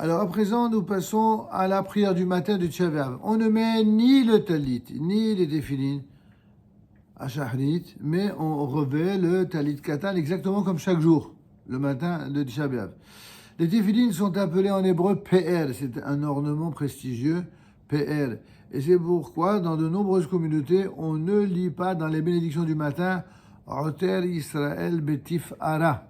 Alors à présent, nous passons à la prière du matin de Tisha B'Av. On ne met ni le talit, ni les téfilines à Shahrit, mais on revêt le talit katan exactement comme chaque jour, le matin de Tisha B'Av. Les téfilines sont appelés en hébreu PR, c'est un ornement prestigieux, PR. Et c'est pourquoi, dans de nombreuses communautés, on ne lit pas dans les bénédictions du matin Oter Israël Betif Ara.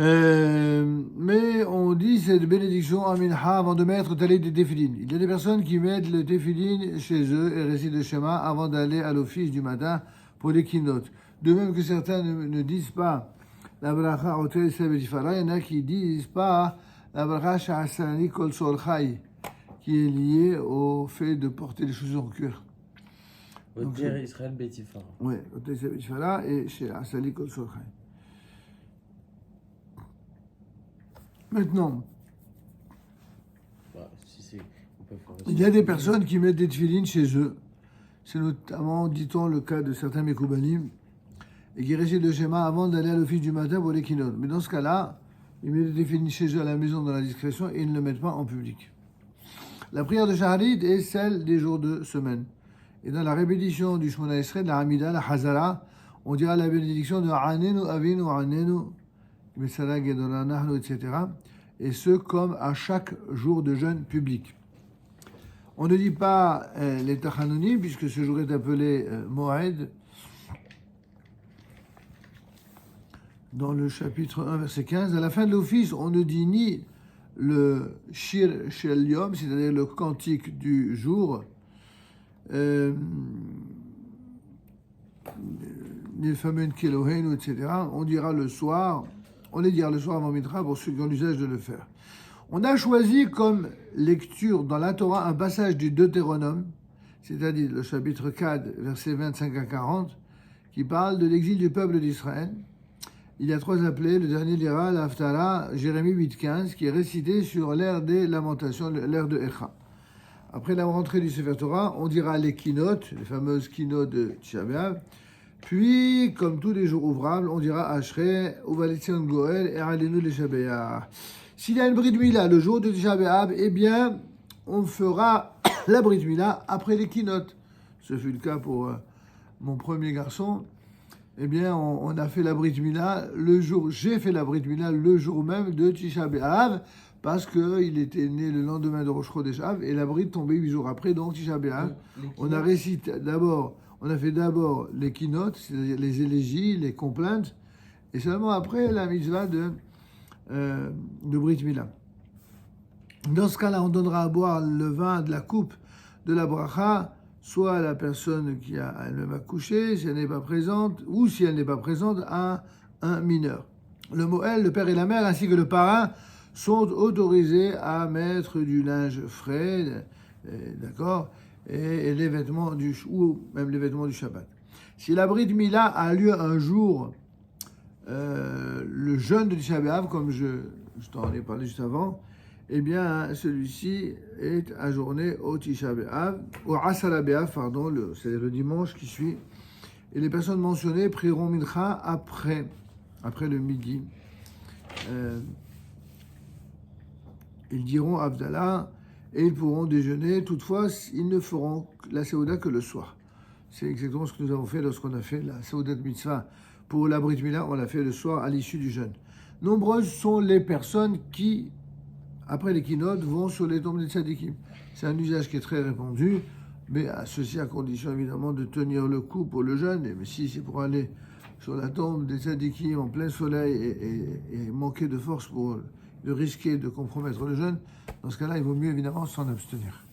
Mais on dit cette bénédiction en minha avant de mettre talit des téfilines. Il y a des personnes qui mettent le téfilin chez eux et récitent le schéma avant d'aller à l'office du matin pour les keynotes. De même que certains ne disent pas la bracha Oter Israël Betif Ara, il y en a qui disent pas la bracha Sha'asani Kol Sol Chai, qui est lié au fait de porter les chaussures en cuir. Oter Israël Betifara. Oui, Oter Israël Betifara et chez Asali Kol Sol Chai. Maintenant, il y a des personnes qui mettent des tefilines chez eux. C'est notamment, dit-on, le cas de certains Mekoubanim, et qui récitent le schéma avant d'aller à l'office du matin pour les keynotes. Mais dans ce cas-là, ils mettent des tefilines chez eux à la maison dans la discrétion et ils ne le mettent pas en public. La prière de Shaharit est celle des jours de semaine. Et dans la répétition du Shmona Esrei, de la Hamida, la Hazara, on dira la bénédiction de Anenu Avinu Anenu, etc. Et ce, comme à chaque jour de jeûne public. On ne dit pas les Tachanonim, puisque ce jour est appelé Moed, dans le chapitre 1, verset 15. À la fin de l'office, on ne dit ni le Shir Shel Yom, c'est-à-dire le cantique du jour, ni le fameux Kelohenu, etc. On dira le soir. On les dira le soir avant Mitra pour ceux qui ont l'usage de le faire. On a choisi comme lecture dans la Torah un passage du Deutéronome, c'est-à-dire le chapitre 4, versets 25 à 40, qui parle de l'exil du peuple d'Israël. Il y a trois appelés, le dernier lira l'Haftara, Jérémie 8.15, qui est récité sur l'ère des lamentations, l'ère de Echa. Après la rentrée du Sefer Torah, on dira les keynotes, les fameuses keynotes de Tisha B'Av. Puis, comme tous les jours ouvrables, on dira Ashrei, Uvalitzion Goel et Alenu le Shabbat. S'il y a une Brit Mila le jour de Tisha B'Av, eh bien, on fera la Brit Mila après les keynotes. Ce fut le cas pour mon premier garçon. Eh bien, on a fait la Brit Mila le jour, j'ai fait la Brit Mila le jour même de Tisha B'Av, parce qu'il était né le lendemain de Rosh Chodesh Av, et la Brit tombait 8 jours après, donc Tisha B'Av. On a récité d'abord. On a fait d'abord les keynotes, c'est-à-dire les élégies, les complaintes, et seulement après la mitzvah de Brit Mila. Dans ce cas-là, on donnera à boire le vin de la coupe de la bracha, soit à la personne qui a elle-même accouché, si elle n'est pas présente, ou si elle n'est pas présente, à un mineur. Le Moël, le père et la mère, ainsi que le parrain, sont autorisés à mettre du linge frais, d'accord, et les vêtements ou même les vêtements du Shabbat. Si la Brit Mila a lieu un jour, le jeûne de Tisha B'Av, comme je t'en ai parlé juste avant, eh bien, celui-ci est ajourné au Tisha B'Av, au Asara B'Av, pardon, c'est-à-dire le dimanche qui suit. Et les personnes mentionnées prieront Mincha après le midi. Ils diront Avdallah, et ils pourront déjeuner. Toutefois, ils ne feront la Seouda que le soir. C'est exactement ce que nous avons fait lorsqu'on a fait la Seouda de Mitzvah. Pour la Brit Mila, on l'a fait le soir à l'issue du jeûne. Nombreuses sont les personnes qui, après les keynotes, vont sur les tombes des tzadikim. C'est un usage qui est très répandu, mais ceci à condition évidemment de tenir le coup pour le jeûne. Mais si c'est pour aller sur la tombe des tzadikim en plein soleil et manquer de force pour de risquer de compromettre le jeûne, dans ce cas-là, il vaut mieux évidemment s'en abstenir.